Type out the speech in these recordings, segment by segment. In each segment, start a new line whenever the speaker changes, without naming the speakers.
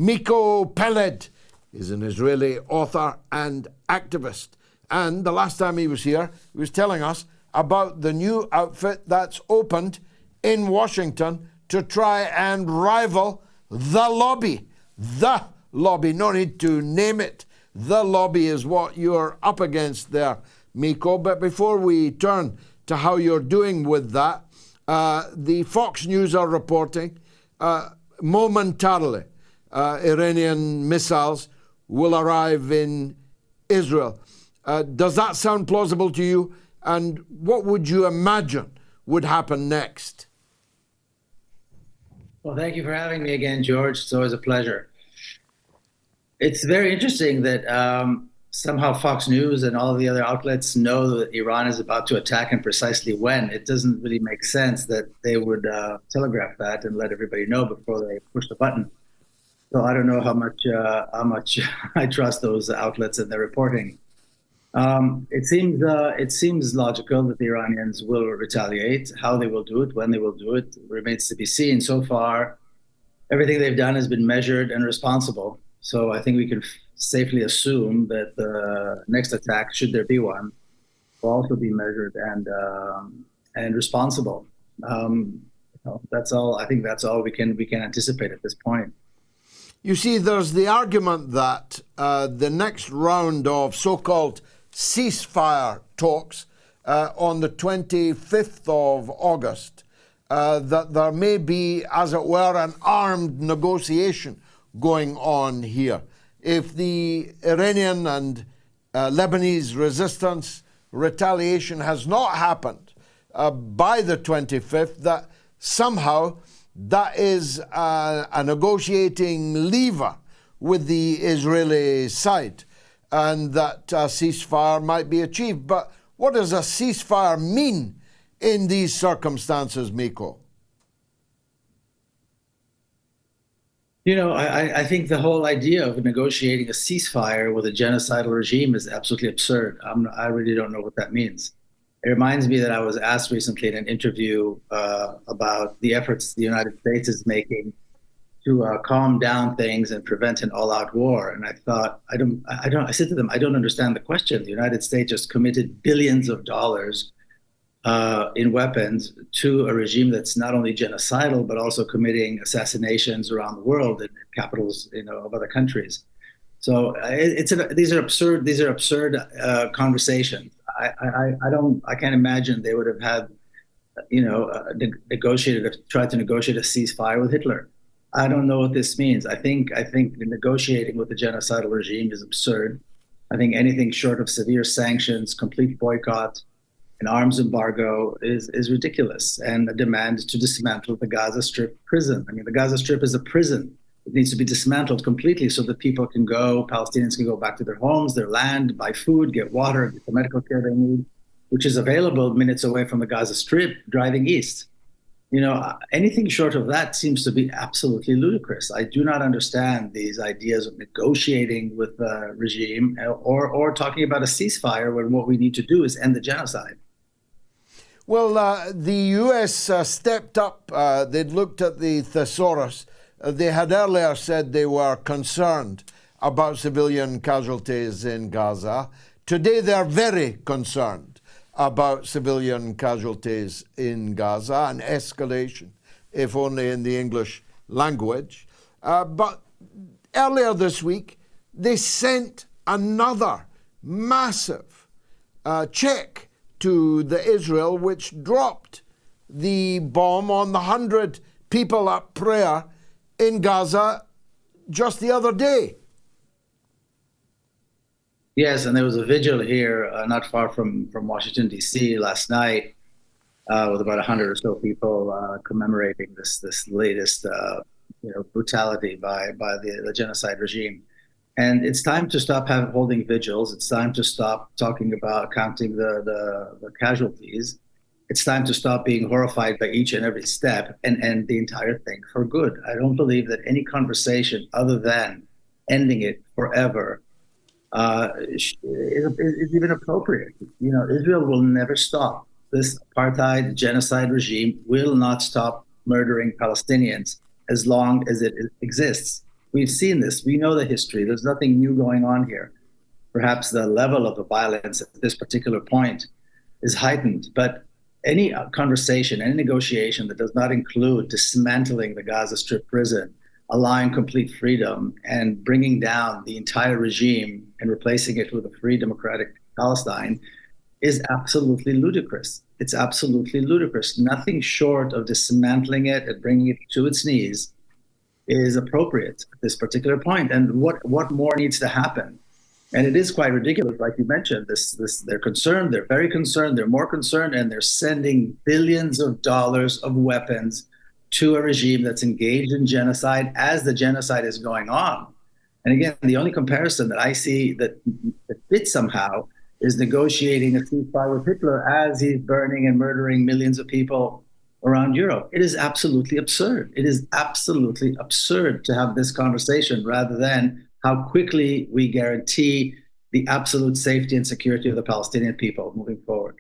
Miko Peled is an Israeli author and activist. And the last time he was here, he was telling us about the new outfit that's opened in Washington to try and rival the lobby. The lobby, no need to name it. The lobby is what you're up against there, Miko. But before we turn to how you're doing with that, the Fox News are reporting momentarily Iranian missiles will arrive in Israel. Does that sound plausible to you? And what would you imagine would happen next?
Well, thank you for having me again, George. It's always a pleasure. It's very interesting that somehow Fox News and all of the other outlets know that Iran is about to attack and precisely when. It doesn't really make sense that they would telegraph that and let everybody know before they push the button. So I don't know how much I trust those outlets and their reporting. It seems logical that the Iranians will retaliate. How they will do it, when they will do it, remains to be seen. So far, everything they've done has been measured and responsible. So I think we can safely assume that the next attack, should there be one, will also be measured and responsible. That's all. I think that's all we can anticipate at this point.
You see, there's the argument that the next round of so-called ceasefire talks on the 25th of August, that there may be, as it were, an armed negotiation going on here. If the Iranian and Lebanese resistance retaliation has not happened by the 25th, that somehow that is a negotiating lever with the Israeli side, and that a ceasefire might be achieved. But what does a ceasefire mean in these circumstances, Miko?
You know, I think the whole idea of negotiating a ceasefire with a genocidal regime is absolutely absurd. I really don't know what that means. It reminds me that I was asked recently in an interview about the efforts the United States is making to calm down things and prevent an all-out war. And I thought, I said to them, I don't understand the question. The United States just committed billions of dollars in weapons to a regime that's not only genocidal, but also committing assassinations around the world in capitals, of other countries. So these are absurd conversations. I can't imagine they would have had, tried to negotiate a ceasefire with Hitler. I don't know what this means. I think negotiating with the genocidal regime is absurd. I think anything short of severe sanctions, complete boycott, an arms embargo is ridiculous, and a demand to dismantle the Gaza Strip prison. I mean, the Gaza Strip is a prison. It needs to be dismantled completely so that Palestinians can go back to their homes, their land, buy food, get water, get the medical care they need, which is available minutes away from the Gaza Strip, driving east. Anything short of that seems to be absolutely ludicrous. I do not understand these ideas of negotiating with the regime or talking about a ceasefire when what we need to do is end the genocide.
Well, the U.S. stepped up. They'd looked at the thesaurus. They had earlier said they were concerned about civilian casualties in Gaza. Today, they're very concerned about civilian casualties in Gaza, an escalation, if only in the English language. But earlier this week, they sent another massive check to the Israel, which dropped the bomb on the 100 people at prayer in Gaza just the other day.
Yes, and there was a vigil here not far from Washington, D.C. last night with about 100 or so people commemorating this latest brutality by the genocide regime. And it's time to stop holding vigils. It's time to stop talking about counting the casualties. It's time to stop being horrified by each and every step and end the entire thing for good. I don't believe that any conversation other than ending it forever is even appropriate. Israel will never stop. This apartheid genocide regime will not stop murdering Palestinians as long as it exists. We've seen this. We know the history. There's nothing new going on here. Perhaps the level of the violence at this particular point is heightened, but any conversation, any negotiation that does not include dismantling the Gaza Strip prison, allowing complete freedom, and bringing down the entire regime and replacing it with a free democratic Palestine is absolutely ludicrous. It's absolutely ludicrous. Nothing short of dismantling it and bringing it to its knees is appropriate at this particular point. And what more needs to happen? And it is quite ridiculous, like you mentioned. They're concerned. They're very concerned. They're more concerned, and they're sending billions of dollars of weapons to a regime that's engaged in genocide as the genocide is going on. And again, the only comparison that I see that fits somehow is negotiating a ceasefire with Hitler as he's burning and murdering millions of people around Europe. It is absolutely absurd. It is absolutely absurd to have this conversation rather than how quickly we guarantee the absolute safety and security of the Palestinian people moving forward.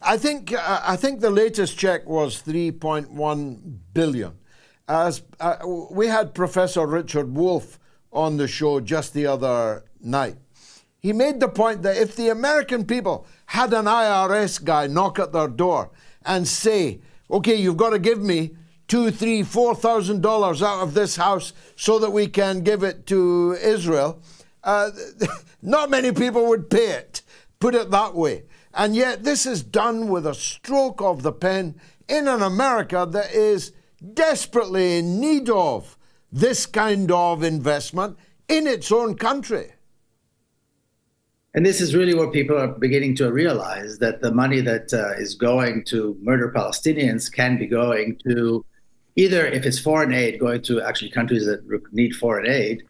I think the latest check was 3.1 billion. We had Professor Richard Wolff on the show just the other night. He made the point that if the American people had an IRS guy knock at their door and say, okay, you've got to give me $2,000, $3,000, $4,000 out of this house so that we can give it to Israel, not many people would pay it, put it that way. And yet this is done with a stroke of the pen in an America that is desperately in need of this kind of investment in its own country.
And this is really what people are beginning to realize, that the money that is going to murder Palestinians can be going to either, if it's foreign aid, going to actually countries that need foreign aid,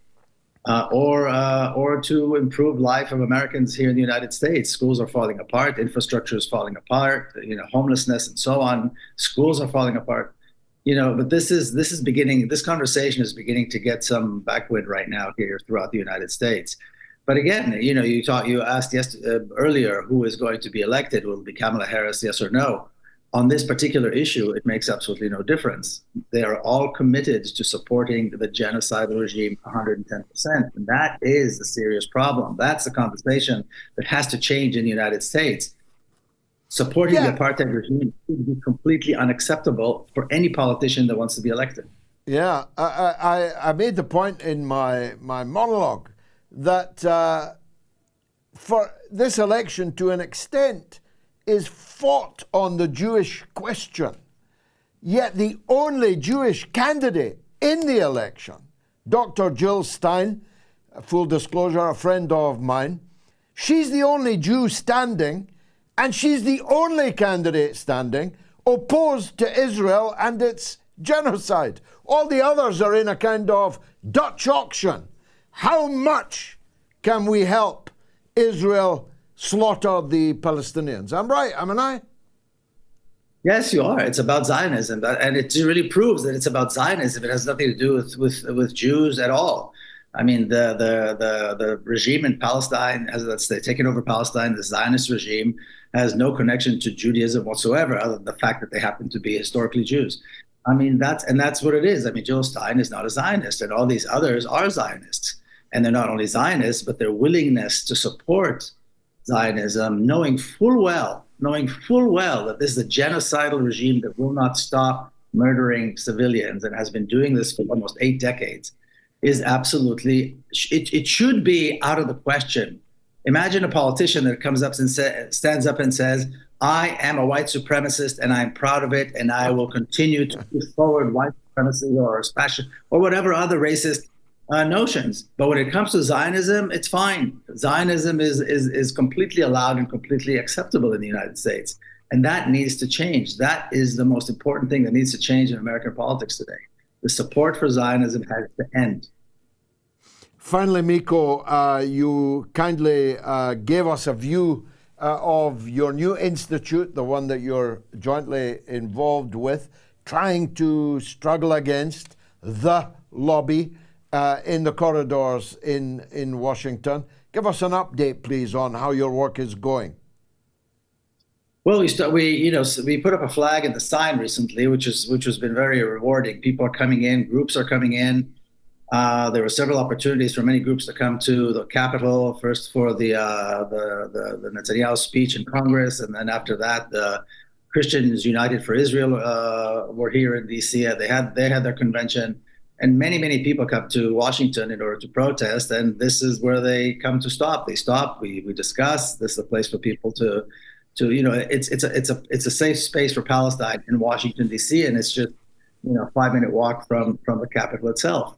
or to improve life of Americans here in the United States. Schools are falling apart, infrastructure is falling apart, homelessness and so on. Schools are falling apart, But this conversation is beginning to get some backwind right now here throughout the United States. But again, you asked earlier who is going to be elected. Will it be Kamala Harris, yes or no? On this particular issue, it makes absolutely no difference. They are all committed to supporting the genocidal regime 110%. And that is the serious problem. That's the conversation that has to change in the United States. Supporting the apartheid regime would be completely unacceptable for any politician that wants to be elected.
Yeah, I made the point in my monologue that for this election, to an extent, is fought on the Jewish question. Yet the only Jewish candidate in the election, Dr. Jill Stein, full disclosure, a friend of mine, she's the only Jew standing, and she's the only candidate standing opposed to Israel and its genocide. All the others are in a kind of Dutch auction. How much can we help Israel slaughter the Palestinians? I'm right, am I?
Yes, you are. It's about Zionism, and it really proves that it's about Zionism. It has nothing to do with Jews at all. I mean, the regime in Palestine, as they've taken over Palestine, the Zionist regime has no connection to Judaism whatsoever, other than the fact that they happen to be historically Jews. I mean, that's what it is. I mean, Jill Stein is not a Zionist, and all these others are Zionists. And they're not only Zionists, but their willingness to support Zionism, knowing full well that this is a genocidal regime that will not stop murdering civilians and has been doing this for almost 8 decades, is absolutely, it should be out of the question. Imagine a politician that comes up and stands up and says, I am a white supremacist and I'm proud of it, and I will continue to push forward white supremacy or fascism or whatever other racist notions. But when it comes to Zionism, it's fine. Zionism is completely allowed and completely acceptable in the United States. And that needs to change. That is the most important thing that needs to change in American politics today. The support for Zionism has to end.
Finally, Miko, you kindly gave us a view of your new institute, the one that you're jointly involved with, trying to struggle against the lobby in the corridors in Washington. Give us an update, please, on how your work is going.
Well, we put up a flag and the sign recently, which has been very rewarding. People are coming in, groups are coming in. There were several opportunities for many groups to come to the Capitol, first for the Netanyahu speech in Congress, and then after that, the Christians United for Israel were here in D.C. They had their convention, and many people come to Washington in order to protest, and this is where they come to stop. They stop. We discuss. This is a place for people to it's a safe space for Palestine in Washington D.C. and it's just a 5-minute walk from the Capitol itself.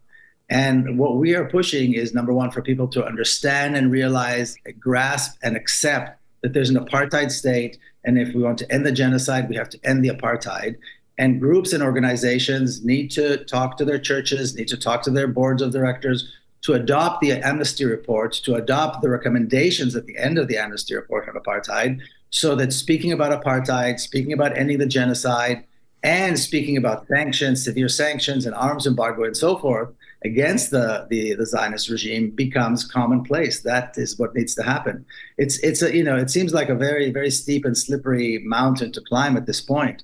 And what we are pushing is, number one, for people to understand and realize, grasp and accept that there's an apartheid state. And if we want to end the genocide, we have to end the apartheid. And groups and organizations need to talk to their churches, need to talk to their boards of directors to adopt the amnesty report, to adopt the recommendations at the end of the amnesty report on apartheid, so that speaking about apartheid, speaking about ending the genocide, and speaking about sanctions, severe sanctions and arms embargo and so forth against the Zionist regime becomes commonplace. That is what needs to happen. It seems like a very, very steep and slippery mountain to climb at this point,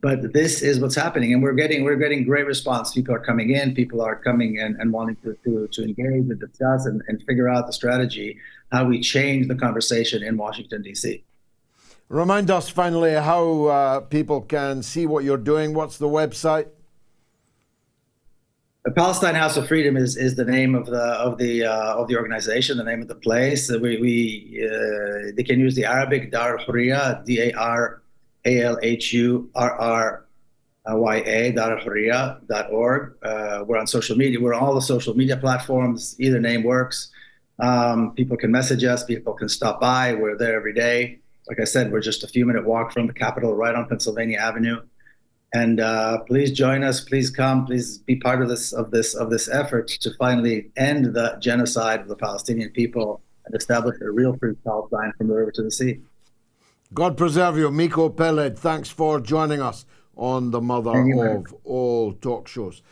but this is what's happening, and we're getting great response. People are coming in, people are coming and wanting to engage and discuss and figure out the strategy, how we change the conversation in Washington, D.C.
Remind us finally how people can see what you're doing. What's the website?
The Palestine House of Freedom is the name of the organization, the name of the place. They can use the Arabic Dar al-Hurriya, DARALHURRYA, daralhurriya.org. We're on social media. We're on all the social media platforms. Either name works. People can message us. People can stop by. We're there every day. Like I said, we're just a few-minute walk from the Capitol, right on Pennsylvania Avenue. And please join us. Please come. Please be part of this effort to finally end the genocide of the Palestinian people and establish a real free Palestine from the river to the sea.
God preserve you, Miko Peled. Thanks for joining us on the mother of all talk shows.